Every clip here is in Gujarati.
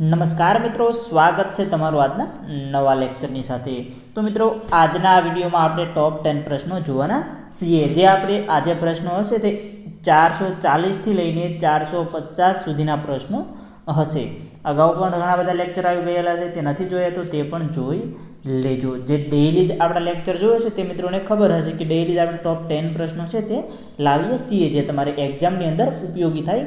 નમસ્કાર મિત્રો, સ્વાગત છે તમારું આજના નવા લેક્ચરની સાથે। તો મિત્રો, આજના આ વિડીયોમાં આપણે ટોપ 10 પ્રશ્નો જોવાના છીએ। જે આપણે આજે પ્રશ્નો હશે તે 440 થી લઈને 450 સુધીના પ્રશ્નો હશે। અગાઉ પણ ઘણા બધા લેક્ચર આવી ગયેલા છે, તે નથી જોયા તો તે પણ જોઈ લેજો। જે ડેઈલી જ આપણા લેક્ચર જોયો છે તે મિત્રોને ખબર હશે કે ડેઈલી જ આપણે ટોપ 10 પ્રશ્નો છે તે લાવીએ છીએ, જે તમારે એક્ઝામની અંદર ઉપયોગી થાય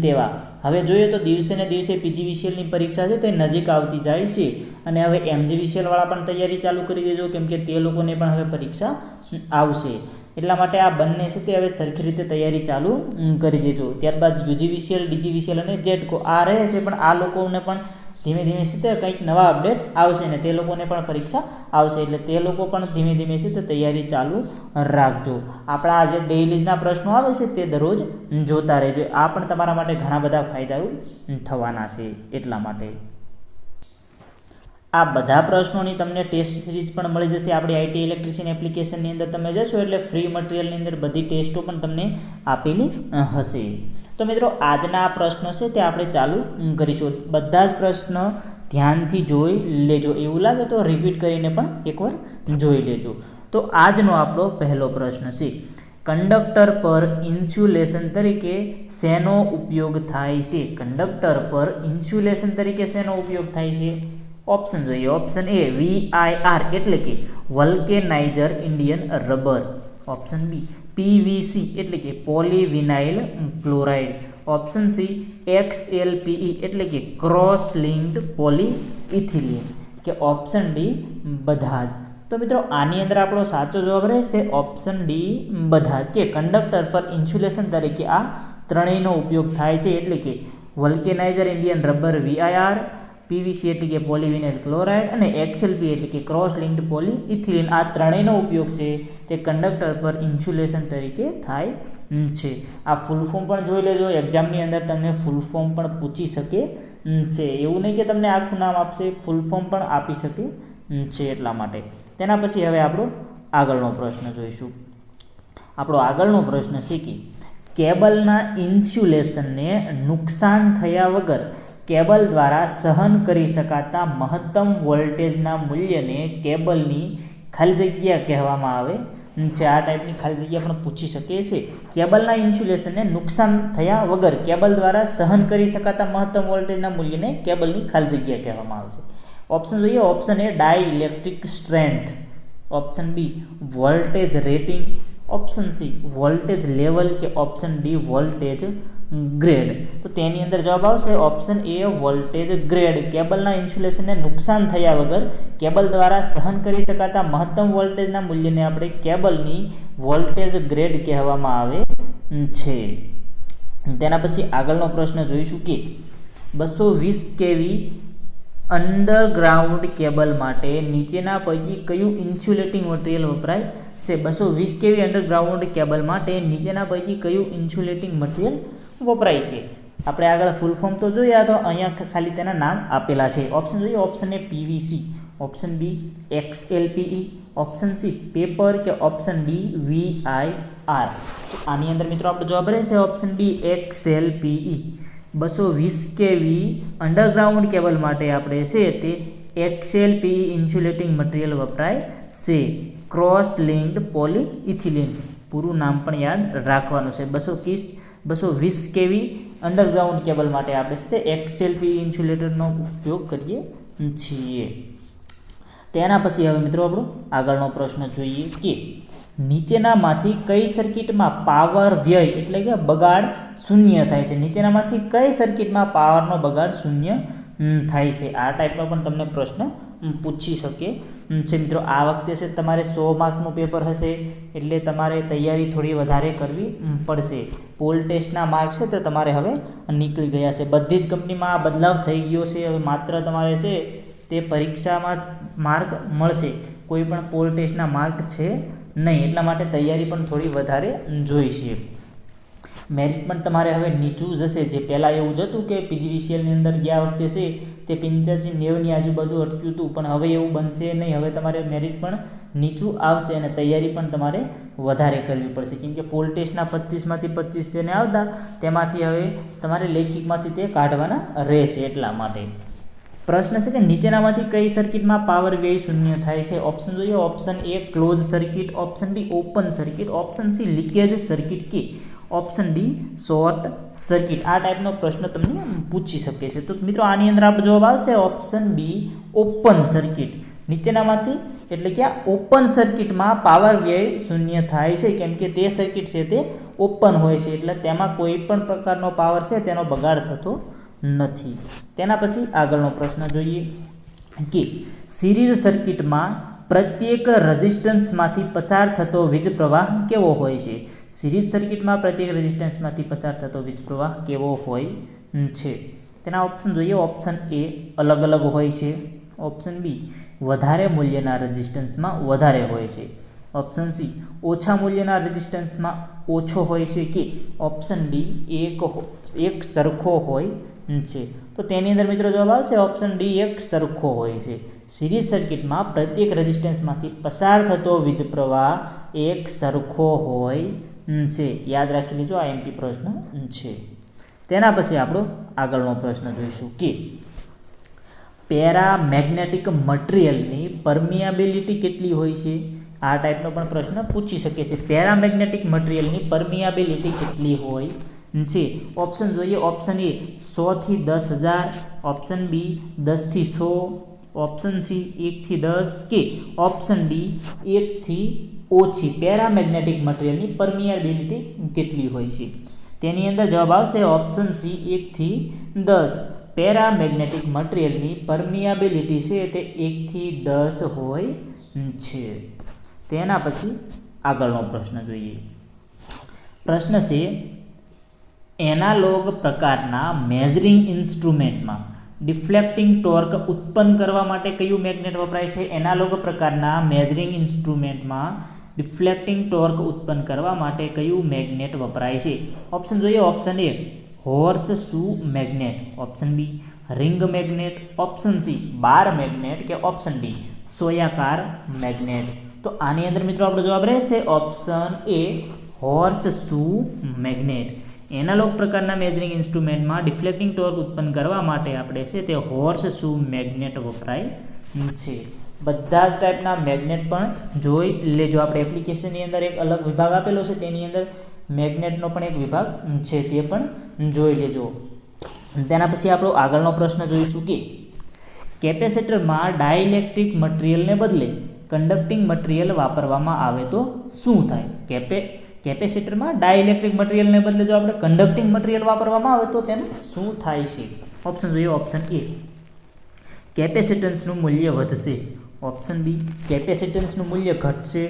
તેવા। હવે જોઈએ તો દિવસે ને દિવસે પીજીવીસીએલની પરીક્ષા છે તે નજીક આવતી જાય છે, અને હવે એમજીવીસીએલવાળા પણ તૈયારી ચાલુ કરી દેજો, કેમ કે તે લોકોને પણ હવે પરીક્ષા આવશે। એટલા માટે આ બંને છે તે હવે સરખી રીતે તૈયારી ચાલુ કરી દેજો। ત્યારબાદ યુજીવીસીએલ, ડીજીવીસીએલ અને જેટકો આ રહે છે, પણ આ લોકોને પણ ધીમે ધીમે છે તે કંઈક નવા અપડેટ આવશે ને તે લોકોને પણ પરીક્ષા આવશે, એટલે તે લોકો પણ ધીમે ધીમે છે તે તૈયારી ચાલુ રાખજો। આપણા જે ડેઈલીના પ્રશ્નો આવે છે તે દરરોજ જોતા રહેજો, આ પણ તમારા માટે ઘણા બધા ફાયદાઓ થવાના છે। એટલા માટે આ બધા પ્રશ્નોની તમને ટેસ્ટ સિરીઝ પણ મળી જશે આપણી આઈટી ઇલેક્ટ્રિશિયન એપ્લિકેશનની અંદર। તમે જશો એટલે ફ્રી મટીરિયલની અંદર બધી ટેસ્ટો પણ તમને આપેલી હશે। તો મિત્રો, આજના આ પ્રશ્નો છે તે આપણે ચાલુ કરીશું। બધા જ પ્રશ્ન ધ્યાનથી જોઈ લેજો, એવું લાગે તો રિપીટ કરીને પણ એકવાર જોઈ લેજો। તો આજનો આપણો પહેલો પ્રશ્ન છે, કંડક્ટર પર ઇન્સ્યુલેશન તરીકે શેનો ઉપયોગ થાય છે? કંડક્ટર પર ઇન્સ્યુલેશન તરીકે શેનો ઉપયોગ થાય છે? ઓપ્શન જોઈએ। ઓપ્શન એ VIR એટલે કે vulcaniser Indian rubber. Option B PVC એટલે કે polyvinyl chloride. Option C XLPE એટલે કે ક્રોસ લિંક્ડ પોલીઇથિલિન, કે ઓપ્શન ડી બધા જ? તો મિત્રો, આની અંદર આપણો સાચો જવાબ રહેશે ઓપ્શન ડી બધા જ, કે કંડક્ટર પર ઇન્સ્યુલેશન તરીકે આ ત્રણેયનો ઉપયોગ થાય છે, એટલે કે vulcaniser Indian rubber VIR, PVC એટલે કે પોલીવિનાઇલ ક્લોરાઇડ અને XLPE એટલે કે ક્રોસ લિંક્ડ પોલીઇથિલિન, આ ત્રણેયનો ઉપયોગ છે તે કંડક્ટર પર ઇન્સ્યુલેશન તરીકે થાય છે। આ ફૂલ ફોર્મ પણ જોઈ લેજો, એક્ઝામની અંદર તમને ફૂલ ફોર્મ પણ પૂછી શકે છે, એવું નહીં કે તમને આખું નામ આપશે, ફૂલ ફોર્મ પણ આપી શકે છે। એટલા માટે તેના પછી હવે આપણો આગળનો પ્રશ્ન જોઈશું। આપણો આગળનો પ્રશ્ન છે કે કેબલના ઇન્સ્યુલેશનને નુકસાન થયા વગર કેબલ દ્વારા સહન કરી શકાતા મહત્તમ વોલ્ટેજના મૂલ્યને કેબલની ખાલી જગ્યા કહેવામાં આવે છે। આ ટાઈપની ખાલી જગ્યા પણ પૂછી શકે છે। કેબલના ઇન્સ્યુલેશનને નુકસાન થયા વગર કેબલ દ્વારા સહન કરી શકાતા મહત્તમ વોલ્ટેજના મૂલ્યને કેબલની ખાલી જગ્યા કહેવામાં આવે છે। ઓપ્શન જોઈએ। Option A dielectric strength, option B voltage rating, option C voltage level, કે ઓપ્શન ડી વોલ્ટેજ ગ્રેડ? તો તેની અંદર જવાબ આવશે ઓપ્શન એ વોલ્ટેજ ગ્રેડ। કેબલના ઇન્સ્યુલેશનને નુકસાન થયા વગર કેબલ દ્વારા સહન કરી શકાતા મહત્તમ વોલ્ટેજના મૂલ્યને આપણે કેબલની વોલ્ટેજ ગ્રેડ કહેવામાં આવે છે। તેના પછી આગળનો પ્રશ્ન જોઈશું કે 220 kV અંડરગ્રાઉન્ડ કેબલ માટે નીચેના પૈકી કયું ઇન્સ્યુલેટિંગ મટીરિયલ વપરાય છે? 220 kV અંડરગ્રાઉન્ડ કેબલ માટે નીચેના પૈકી કયું ઇન્સ્યુલેટિંગ મટીરિયલ વપરાય છે? આપણે આગળ ફૂલ ફોર્મ તો જોયા, તો અહીંયા ખાલી તેના નામ આપેલા છે। ઓપ્શન જોઈએ। Option A PVC, option B XLPE, option C paper, કે ઓપ્શન ડી VIR? તો આની અંદર મિત્રો આપણો જવાબ રહેશે option B XLPE। 220 kV underground cable માટે આપણે છે તે XLPE ઇન્સ્યુલેટિંગ મટીરિયલ વપરાય છે, ક્રોસ લિંક્ડ પોલીઇથિલિન, પૂરું નામ પણ યાદ રાખવાનું છે। 220 kV અંડરગ્રાઉન્ડ કેબલ માટે આપણે છે તે XLPE ઇન્સ્યુલેટરનો ઉપયોગ કરીએ છીએ। તેના પછી હવે મિત્રો આપણો આગળનો પ્રશ્ન જોઈએ કે નીચેનામાંથી કઈ સર્કિટમાં પાવર વ્યય એટલે કે બગાડ શૂન્ય થાય છે? નીચેનામાંથી કઈ સર્કિટમાં પાવરનો બગાડ શૂન્ય થાય છે? આ ટાઈપનો પણ તમને પ્રશ્ન પૂછી શકે છે મિત્રો। આ વખતે છે તમારે 100 માર્કનું પેપર હશે, એટલે તમારે તૈયારી થોડી વધારે કરવી પડશે। પોલ ટેસ્ટના માર્ક છે તે તમારે હવે નીકળી ગયા છે, બધી જ કંપનીમાં આ બદલાવ થઈ ગયો છે। હવે માત્ર તમારે છે તે પરીક્ષામાં માર્ક મળશે, કોઈ પણ પોલ ટેસ્ટના માર્ક છે નહીં, એટલા માટે તૈયારી પણ થોડી વધારે જોઈશે। મેરિટ પણ તમારે હવે નીચું જશે, જે પહેલાં એવું જ હતું કે પીજીવીસીએલની અંદર ગયા વખતે છે તે 85-90ની આજુબાજુ અટક્યું હતું, પણ હવે એવું બનશે નહીં। હવે તમારે મેરિટ પણ નીચું આવશે અને તૈયારી પણ તમારે વધારે કરવી પડશે, કેમ કે પોલ ટેસ્ટના 25માંથી 25 જેને આવતા તેમાંથી હવે તમારે લેખિતમાંથી તે કાઢવાના રહેશે। એટલા માટે પ્રશ્ન છે કે નીચેનામાંથી કઈ સર્કિટમાં પાવર વ્યય શૂન્ય થાય છે? ઓપ્શન જોઈએ. Option A close circuit, option B open circuit, option C leakage circuit કે ઓપ્શન ડી શોર્ટ સર્કિટ. આ ટાઈપનો પ્રશ્ન તમને પૂછી શકે છે. તો મિત્રો આની અંદર આપણો જવાબ આવશે ઓપ્શન બી ઓપન સર્કિટ. નીચેનામાંથી એટલે કે આ ઓપન સર્કિટમાં પાવર વ્યય શૂન્ય થાય છે, કેમ કે તે સર્કિટ છે તે ઓપન હોય છે, એટલે તેમાં કોઈ પણ પ્રકારનો પાવર છે તેનો બગાડ થતો નથી. તેના પછી આગળનો પ્રશ્ન જોઈએ કે સિરીઝ સર્કિટમાં પ્રત્યેક રેઝિસ્ટન્સમાંથી પસાર થતો વીજ પ્રવાહ કેવો હોય છે? સિરીઝ સર્કિટમાં પ્રત્યેક રેઝિસ્ટન્સમાંથી પસાર થતો વીજ પ્રવાહ કેવો હોય છે? તેના ઓપ્શન જોઈએ. ઓપ્શન એ અલગ અલગ હોય છે, ઓપ્શન બી વધારે મૂલ્યના રેઝિસ્ટન્સમાં વધારે હોય છે, ઓપ્શન સી ઓછા મૂલ્યના રેઝિસ્ટન્સમાં ઓછો હોય છે કે ઓપ્શન ડી એક સરખો હોય છે. તો તેની અંદર મિત્રો જવાબ આવશે ઓપ્શન ડી એક સરખો હોય છે. સિરીઝ સર્કિટમાં પ્રત્યેક રેઝિસ્ટન્સમાંથી પસાર થતો વીજ પ્રવાહ એક સરખો હોય છે. યાદ રાખી લેજો, આ એમપી પ્રશ્ન છે. તેના પછી આપણો આગળનો પ્રશ્ન જોઈશું કે પેરામેગ્નેટિક મટીરિયલની પરમિયાબિલિટી કેટલી હોય છે? આ ટાઈપનો પણ પ્રશ્ન પૂછી શકે છે. પેરામેગ્નેટિક મટીરિયલની પરમિયાબિલિટી કેટલી હોય છે? ઓપ્શન જોઈએ. ઓપ્શન એ 100 થી 10,000, ઓપ્શન બી 10 થી 100, ઓપ્શન સી 1 થી 10 કે ઓપ્શન ડી 1 થી ઓછી. પેરામેગ્નેટિક મટીરિયલની પરમિયાબિલિટી કેટલી હોય છે? તેની અંદર જવાબ આવશે ઓપ્શન સી 1 થી 10. પેરામેગ્નેટિક મટીરિયલની પરમિયાબિલિટી છે તે 1 થી 10 હોય છે. તેના પછી આગળનો પ્રશ્ન જોઈએ. પ્રશ્ન છે એનાલોગ પ્રકારના મેઝરિંગ ઇન્સ્ટ્રુમેન્ટમાં ડિફ્લેક્ટિંગ ટોર્ક ઉત્પન્ન કરવા માટે કયું મેગ્નેટ વપરાય છે? એનાલોગ પ્રકારના મેઝરિંગ ઇન્સ્ટ્રુમેન્ટમાં ડિફ્લેક્ટિંગ ટોર્ક ઉત્પન્ન કરવા માટે કયું મેગ્નેટ વપરાય છે? ઓપ્શન જોઈએ. Option A horseshoe magnet, option B ring magnet, option C bar magnet કે ઓપ્શન ડી સોયાકાર મેગ્નેટ. તો આની અંદર મિત્રો આપણો જવાબ રહેશે option A horseshoe magnet. Analogue પ્રકારના મેઝરિંગ ઇન્સ્ટ્રુમેન્ટમાં ડિફ્લેક્ટિંગ ટોર્ક ઉત્પન્ન કરવા માટે આપણે છે તે હોર્સ શૂ મેગ્નેટ વપરાય છે. બધા જ ટાઈપના મેગ્નેટ પણ જોઈ લેજો. આપણે એપ્લિકેશનની અંદર એક અલગ વિભાગ આપેલો છે, તેની અંદર મેગ્નેટનો પણ એક વિભાગ છે, તે પણ જોઈ લેજો. તેના પછી આપણો આગળનો પ્રશ્ન જોઈશું કે કેપેસિટરમાં ડાઇલેક્ટ્રિક મટીરિયલને બદલે કંડક્ટિંગ મટીરિયલ વાપરવામાં આવે તો શું થાય? કેપેસિટરમાં ડાઇલેક્ટ્રિક મટીરિયલને બદલે જો આપણે કંડક્ટિંગ મટીરિયલ વાપરવામાં આવે તો તેનું શું થાય છે? ઓપ્શન જોઈએ. ઓપ્શન એ કેપેસિટન્સનું મૂલ્ય વધશે, ઓપ્શન બી કેપેસિટન્સનું મૂલ્ય ઘટશે,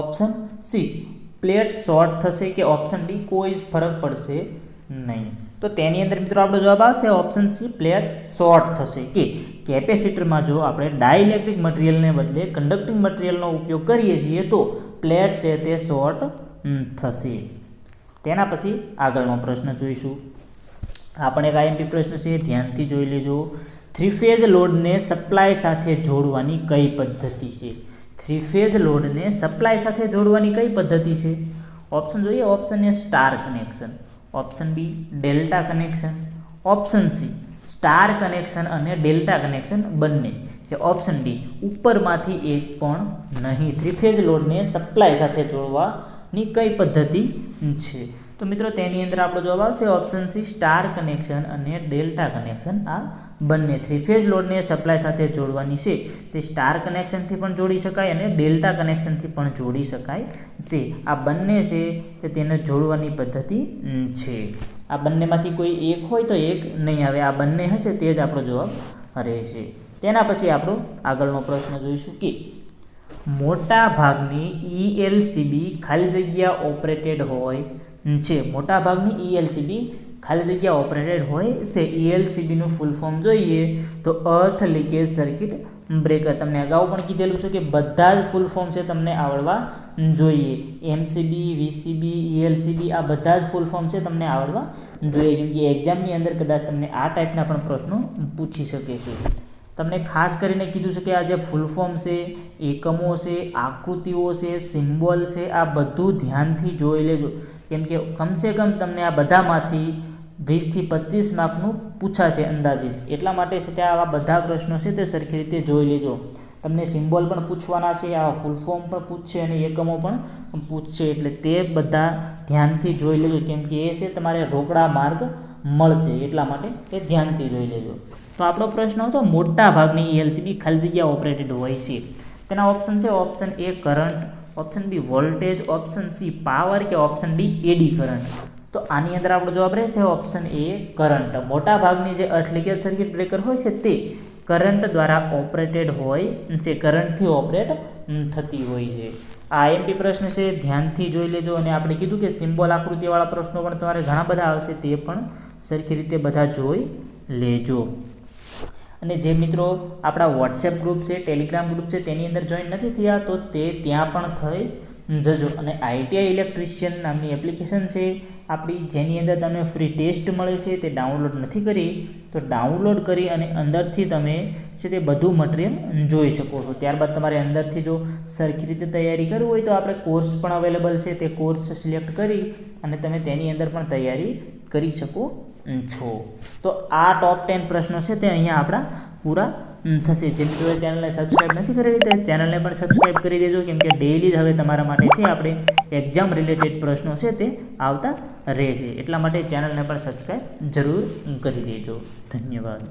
ઓપ્શન સી પ્લેટ શોર્ટ થશે કે ઓપ્શન ડી કોઈ જ ફરક પડશે નહીં. તો તેની અંદર મિત્રો આપણો જવાબ આવશે ઓપ્શન સી પ્લેટ શોર્ટ થશે કે કેપેસિટરમાં જો આપણે ડાઇલેક્ટ્રિક મટીરિયલને બદલે કંડક્ટિંગ મટીરિયલનો ઉપયોગ કરીએ છીએ તો પ્લેટ છે તે શોર્ટ થશે. તેના પછી આગળનો પ્રશ્ન જોઈશું. આ પણ એક આઈએમપી પ્રશ્ન છે, ધ્યાનથી જોઈ લેજો. 3 ફેઝ લોડને સપ્લાય સાથે જોડવાની કઈ પદ્ધતિ છે? 3 ફેઝ લોડને સપ્લાય સાથે જોડવાની કઈ પદ્ધતિ છે? ઓપ્શન જોઈએ. Option A star connection, option B delta connection, option C star connection અને ડેલ્ટા કનેક્શન બંને કે ઓપ્શન ડી ઉપરમાંથી એક પણ નહીં. 3 ફેઝ લોડને સપ્લાય સાથે જોડવાની કઈ પદ્ધતિ છે? તો મિત્રો તેની અંદર આપણો જવાબ આવશે ઓપ્શન સી સ્ટાર કનેક્શન અને ડેલ્ટા કનેક્શન. આ બંને 3 ફેઝ લોડને સપ્લાય સાથે જોડવાની છે તે સ્ટાર કનેક્શનથી પણ જોડી શકાય અને ડેલ્ટા કનેક્શનથી પણ જોડી શકાય છે. આ બંને છે તે તેને જોડવાની પદ્ધતિ છે. આ બંનેમાંથી કોઈ એક હોય તો એક નહીં આવે, આ બંને હશે તે જ આપણો જવાબ રહેશે. તેના પછી આપણો આગળનો પ્રશ્ન જોઈશું કે મોટા ભાગની ELCB ખાલી જગ્યા ઓપરેટેડ હોય છે. મોટા ભાગની ELCB ખાલી જગ્યા ઓપરેટેડ હોય છે. ELCBનું ફૂલ ફોર્મ જોઈએ તો અર્થ લીકેજ સર્કિટ બ્રેકર. તમને અગાઉ પણ કીધેલું છે કે બધા જ ફૂલ ફોર્મ છે તમને આવડવા જોઈએ. MCB, VCB, ELCB આ બધા જ ફૂલ ફોર્મ છે તમને આવડવા જોઈએ, કેમ કે એક્ઝામની અંદર કદાચ તમને આ ટાઈપના પણ પ્રશ્નો પૂછી શકે છે. તમને ખાસ કરીને કીધું છે કે આ જે ફૂલ ફોર્મ છે, એકમો છે, આકૃતિઓ છે, સિમ્બોલ છે, આ બધું ધ્યાનથી જોઈ લેજો, કેમ કે કમસે કમ તમને આ બધામાંથી 20 થી 25 માર્કનું પૂછાશે અંદાજિત. એટલા માટે છે તે આવા બધા પ્રશ્નો છે તે સરખી રીતે જોઈ લેજો. તમને સિમ્બોલ પણ પૂછવાના છે, આવા ફૂલ ફોર્મ પણ પૂછશે અને એકમો પણ પૂછશે, એટલે તે બધા ધ્યાનથી જોઈ લેજો, કેમ કે એ છે તમારે રોકડા માર્ગ મળશે, એટલા માટે તે ધ્યાનથી જોઈ લેજો. તો આપણો પ્રશ્ન હતો મોટા ભાગની ELCB ખાલી જગ્યા ઓપરેટેડ હોય છે. તેના ઓપ્શન છે option A current, option B voltage, option C power કે ઓપ્શન ડી એડી કરંટ. તો આની અંદર આપણો જવાબ રહેશે ઓપ્શન એ કરંટ. મોટા ભાગની જે અર્થલિકેજ સર્કિટ બ્રેકર હોય છે તે કરંટ દ્વારા ઓપરેટેડ હોય છે, કરંટથી ઓપરેટ થતી હોય છે. આ IMP પ્રશ્ન છે, ધ્યાનથી જોઈ લેજો. અને આપણે કીધું કે સિમ્બોલ આકૃતિવાળા પ્રશ્નો પણ તમારે ઘણા બધા આવશે, તે પણ સરખી રીતે બધા જોઈ લેજો. અને જે મિત્રો આપણા વોટ્સએપ ગ્રુપ છે, ટેલિગ્રામ ગ્રુપ છે, તેની અંદર જોઈન નથી થયા તો તે ત્યાં પણ થઈ જજો. અને ITI ઇલેક્ટ્રિશિયન નામની એપ્લિકેશન છે આપણી, જેની અંદર તમને ફ્રી ટેસ્ટ મળે છે. તે ડાઉનલોડ નથી કરી તો ડાઉનલોડ કરી અને અંદરથી તમે છે તે બધું મટીરિયલ જોઈ શકો છો. ત્યારબાદ તમારે અંદરથી જો સરખી રીતે તૈયારી કરવી હોય તો આપણે કોર્સ પણ અવેલેબલ છે, તે કોર્સ સિલેક્ટ કરી અને તમે તેની અંદર પણ તૈયારી કરી શકો છો. તો આ ટોપ 10 પ્રશ્નો છે તે અહીંયા આપણા પૂરા થશે. જે મિત્રો ચેનલને સબસ્ક્રાઈબ નથી કરેલી તે ચેનલને પણ સબસ્ક્રાઈબ કરી દેજો, કેમ કે ડેઈલી જ હવે તમારા માટે છે આપણે એક્ઝામ રિલેટેડ પ્રશ્નો છે તે આવતા રહેશે. એટલા માટે ચેનલને પણ સબસ્ક્રાઈબ જરૂર કરી દેજો. ધન્યવાદ.